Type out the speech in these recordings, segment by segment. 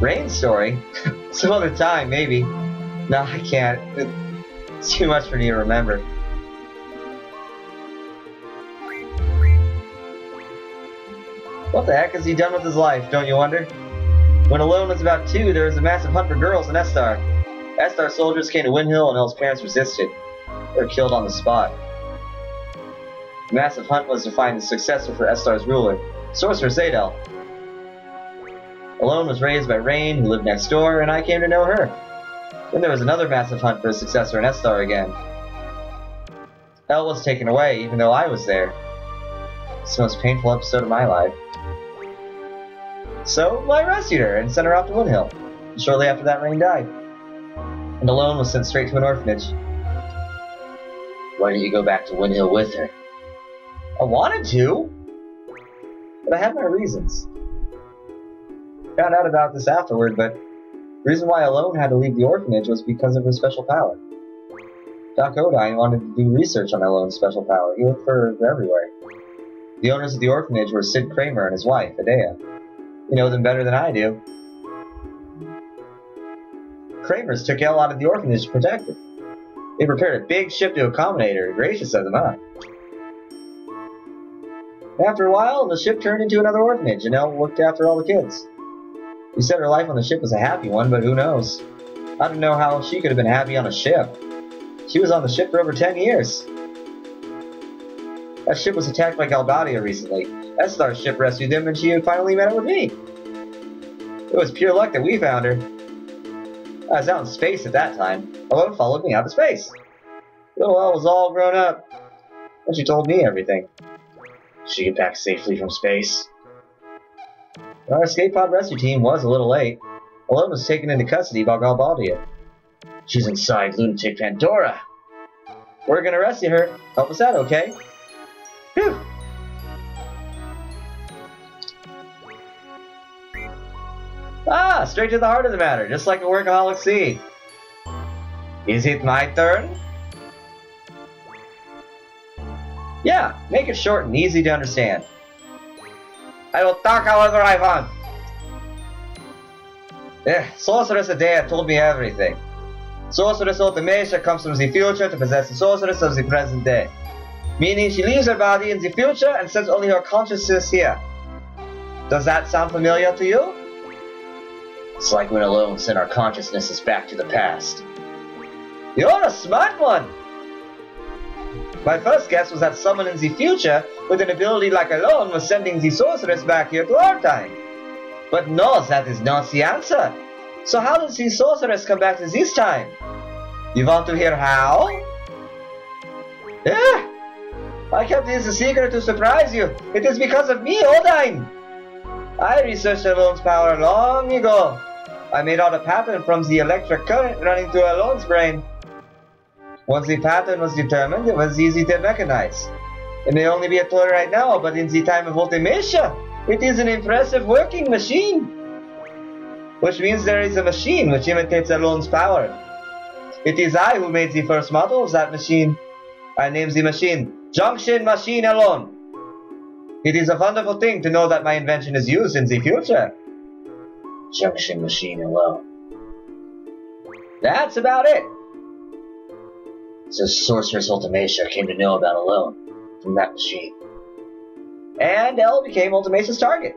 Rain story? Some other time, maybe. No, I can't. It's too much for me to remember. What the heck has he done with his life, don't you wonder? When Alone was about 2, there was a massive hunt for girls in Estar. Estar soldiers came to VIII, and Elle's parents resisted. They were killed on the spot. The massive hunt was to find the successor for Estar's ruler, Sorcerer VIII. Alone was raised by Rain, who lived next door, and I came to know her. Then there was another massive hunt for a successor in Estar again. Elle was taken away, even though I was there. It's the most painful episode of my life. So, I rescued her and sent her off to VIII. And shortly after that, Rain died. And Alone was sent straight to an orphanage. Why didn't you go back to VIII with her? I wanted to, but I had my reasons. Found out about this afterward, but the reason why Alone had to leave the orphanage was because of her special power. Doc Odine wanted to do research on Alone's special power. He looked for her everywhere. The owners of the orphanage were Sid Kramer and his wife, Adea. You know them better than I do. Kramers took Elle out of the orphanage to protect her. They prepared a big ship to accommodate her. Gracious of them, huh? After a while, the ship turned into another orphanage, and Elle looked after all the kids. She said her life on the ship was a happy one, but who knows? I don't know how she could have been happy on a ship. She was on the ship for over 10 years. That ship was attacked by Galbadia recently. Estar's ship rescued them, and she had finally met up with me. It was pure luck that we found her. I was out in space at that time. Alone followed me out to space. Little Elle was all grown up, and she told me everything. Did she get back safely from space? Our escape pod rescue team was a little late. Alone was taken into custody by Galbadia. She's inside Lunatic Pandora. We're gonna rescue her. Help us out, okay? Phew! Ah, straight to the heart of the matter, just like a workaholic seed. Is it my turn? Yeah, make it short and easy to understand. I will talk however I want. Sorceress Adea told me everything. Sorceress Ultimacia comes from the future to possess the sorceress of the present day. Meaning she leaves her body in the future and sends only her consciousness here. Does that sound familiar to you? It's like when Alone sent our consciousnesses back to the past. You're a smart one! My first guess was that someone in the future with an ability like Alone was sending the sorceress back here to our time. But no, that is not the answer. So how did the sorceress come back to this time? You want to hear how? Yeah! I kept this a secret to surprise you. It is because of me, Odine. I researched Alone's power long ago. I made out a pattern from the electric current running through Alone's brain. Once the pattern was determined, it was easy to mechanize. It may only be a toy right now, but in the time of Ultimacia, it is an impressive working machine. Which means there is a machine which imitates Alone's power. It is I who made the first model of that machine. I named the machine Junction Machine Alone. It is a wonderful thing to know that my invention is used in the future. Junction Machine Alone. That's about it. So Sorceress Ultimacia came to know about Alone from that machine. And Elle became Ultimacia's target.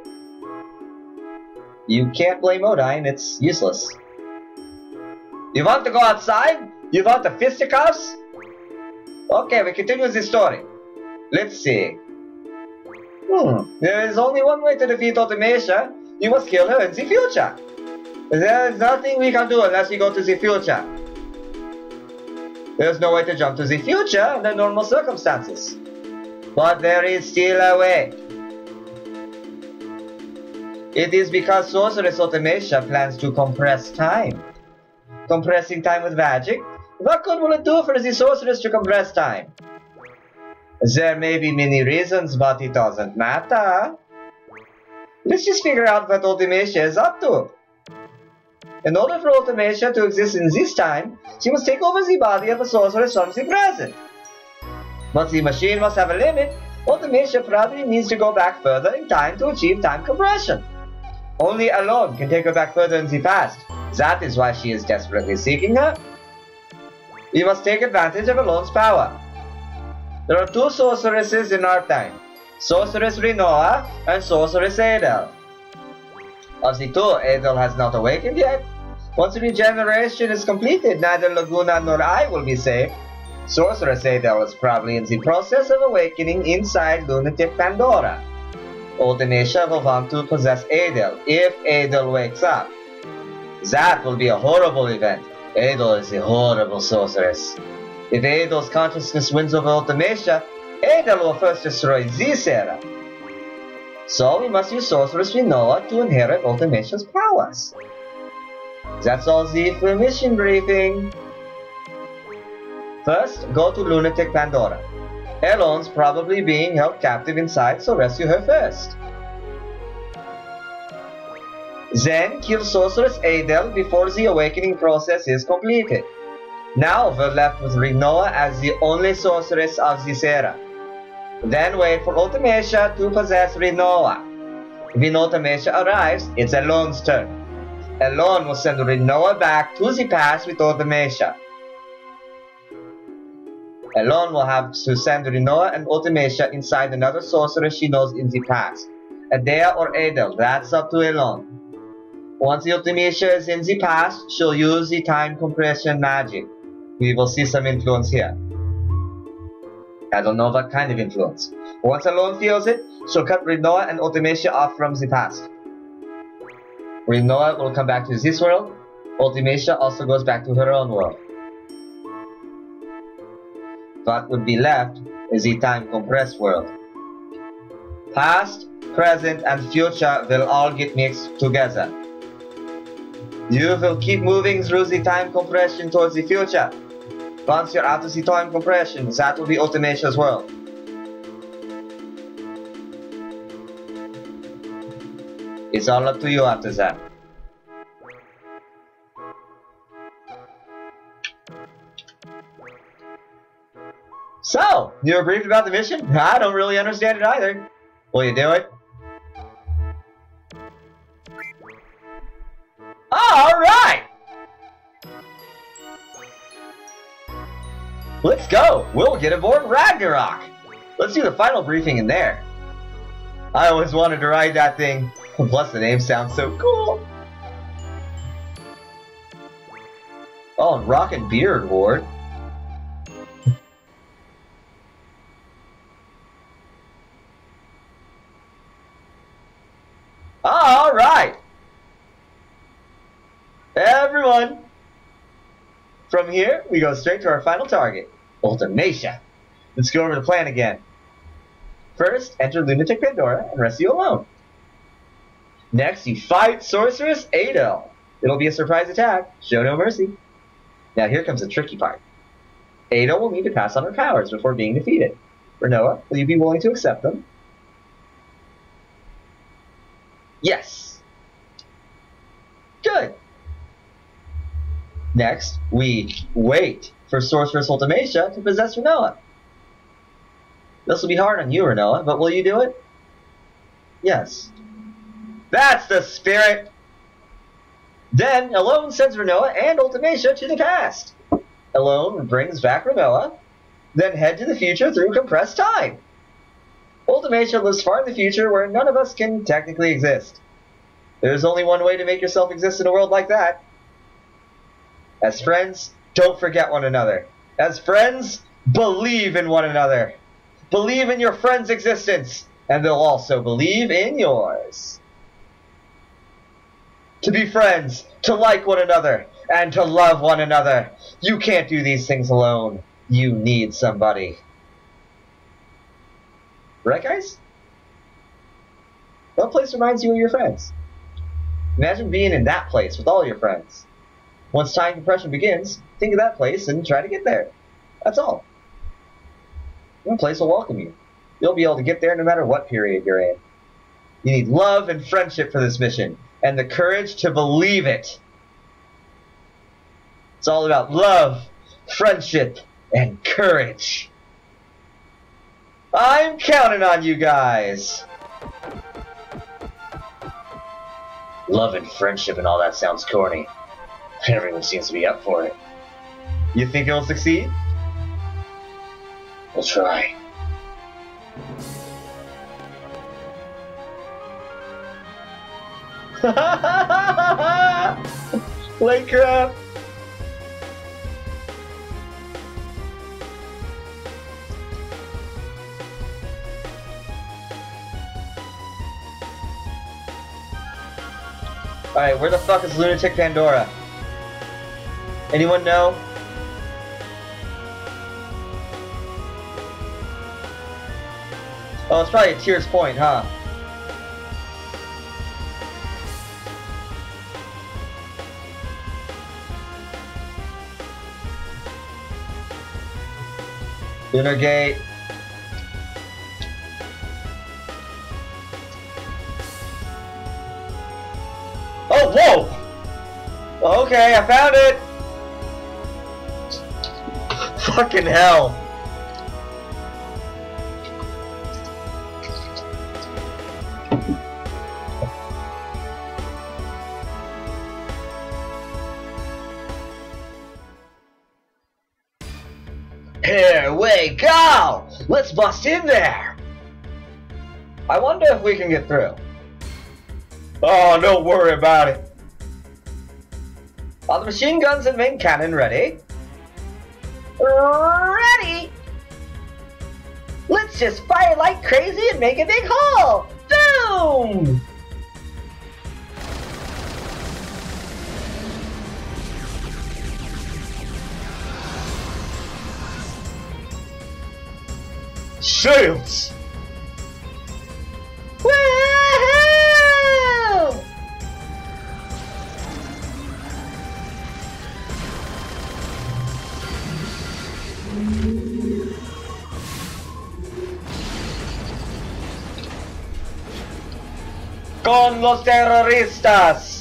You can't blame Odine, it's useless. You want to go outside? You want the fisticuffs? Okay, we continue the story. Let's see. There is only one way to defeat Ultimacia. You must kill her in the future. There is nothing we can do unless we go to the future. There's no way to jump to the future under normal circumstances. But there is still a way. It is because Sorceress Ultimacia plans to compress time. Compressing time with magic? What good will it do for the sorceress to compress time? There may be many reasons, but it doesn't matter. Let's just figure out what Ultimacia is up to. In order for Ultimacia to exist in this time, she must take over the body of a sorceress from the present. But the machine must have a limit. Ultimacia probably needs to go back further in time to achieve time compression. Only alone can take her back further in the past. That is why she is desperately seeking her. We must take advantage of Alone's power. There are two sorceresses in our time, Sorceress Rinoa and Sorceress Adel. Of the two, Adel has not awakened yet. Once regeneration is completed, neither Laguna nor I will be safe. Sorceress Adel is probably in the process of awakening inside lunatic Pandora. Ultimacia will want to possess Adel if Adel wakes up. That will be a horrible event. Adel is a horrible sorceress. If Adel's consciousness wins over Ultimacia, Adel will first destroy Zisera. So we must use Sorceress Rinoa to inherit Ultimacia's powers. That's all Z for mission briefing. First, go to Lunatic Pandora. Elone's probably being held captive inside, so rescue her first. Then kill Sorceress Adel before the awakening process is completed. Now we're left with Rinoa as the only sorceress of Zisera. Then wait for Ultimacia to possess Rinoa. When Ultimacia arrives, it's Elone's turn. Elone will send Rinoa back to the past with Ultimacia. Elone will have to send Rinoa and Ultimacia inside another sorceress she knows in the past. Adea or Adel, that's up to Elone. Once the Ultimacia is in the past, she'll use the time compression magic. We will see some influence here. I don't know what kind of influence. Once Elone feels it, she'll cut Rinoa and Ultimacia off from the past. Rinoa will come back to this world. Ultimacia also goes back to her own world. What would be left is the time-compressed world. Past, present, and future will all get mixed together. You will keep moving through the time compression towards the future. Once you're out of the time compression, that will be Ultimacia's world. It's all up to you after that. So, you were briefed about the mission? I don't really understand it either. Will you do it? Alright! Let's go! We'll get aboard Ragnarok! Let's do the final briefing in there. I always wanted to ride that thing. Plus the name sounds so cool. Oh, and Rocket Beard Ward. Alright! Everyone! From here, we go straight to our final target, Ultimacia. Let's go over the plan again. First, enter Lunatic Pandora and rescue Alone. Next, you fight Sorceress Adel. It'll be a surprise attack, show no mercy. Now here comes the tricky part. Adel will need to pass on her powers before being defeated. Rinoa, will you be willing to accept them? Yes. Good. Next, we wait for Sorceress Ultimacia to possess Rinoa. This will be hard on you, Rinoa, but will you do it? Yes. That's the spirit! Then, Alone sends Rinoa and Ultimacia to the past. Alone brings back Rinoa, then head to the future through compressed time. Ultimacia lives far in the future where none of us can technically exist. There's only one way to make yourself exist in a world like that. As friends, don't forget one another. As friends, believe in one another. Believe in your friend's existence, and they'll also believe in yours. To be friends, to like one another, and to love one another. You can't do these things alone. You need somebody. Right, guys? What place reminds you of your friends? Imagine being in that place with all your friends. Once time compression begins, think of that place and try to get there. That's all. One place will welcome you. You'll be able to get there no matter what period you're in. You need love and friendship for this mission, and the courage to believe it. It's all about love, friendship, and courage. I'm counting on you guys. Love and friendship and all that sounds corny. Everyone seems to be up for it. You think it'll succeed? We'll try. Playcraft. Alright, where the fuck is Lunatic Pandora? Anyone know? Oh, it's probably at Tears Point, huh? Lunar Gate. Oh, whoa! Okay, I found it! Fucking hell. Here we go! Let's bust in there! I wonder if we can get through. Oh, don't worry about it. Are the machine guns and main cannon ready? Ready! Let's just fire like crazy and make a big hole! Boom! Shields! Woohoo! Con los terroristas!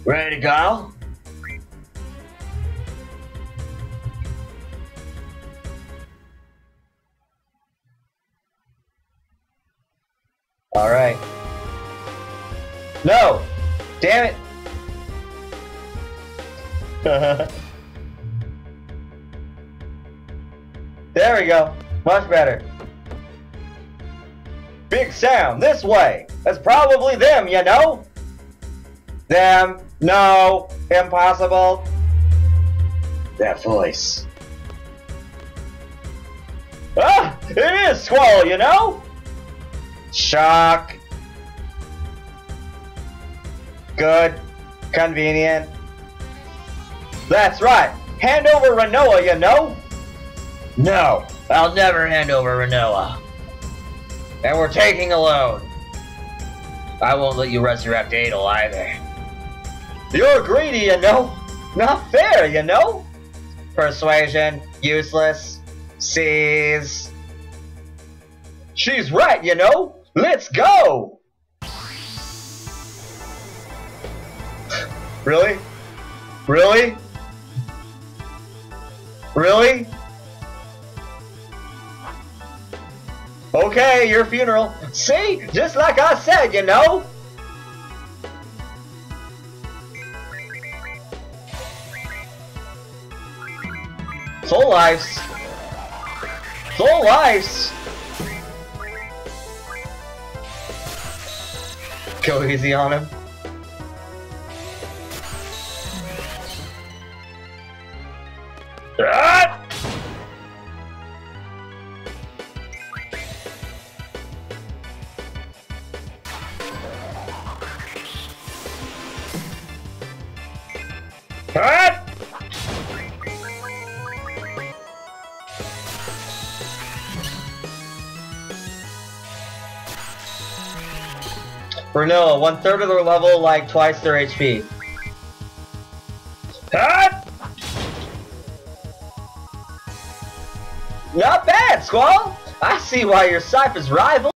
Ready to go? All right. No! Damn it! There we go. Much better. Big Sam, this way! That's probably them, you know? Them. No. Impossible. That voice. Ah! It is Squall, you know? Shock. Good. Convenient. That's right. Hand over Renoa, you know? No. I'll never hand over Renoa. And we're taking a loan. I won't let you resurrect Adel either. You're greedy, you know? Not fair, you know? Persuasion. Useless. Seize. She's right, you know? Let's go! Really? Really? Really? Okay, your funeral. See? Just like I said, you know? Full lives. Full lives. Go easy on him. Ah! Ah! Renoa, 1/3 of their level, like twice their HP. Ah! Not bad, Squall! I see why your Cypher's rival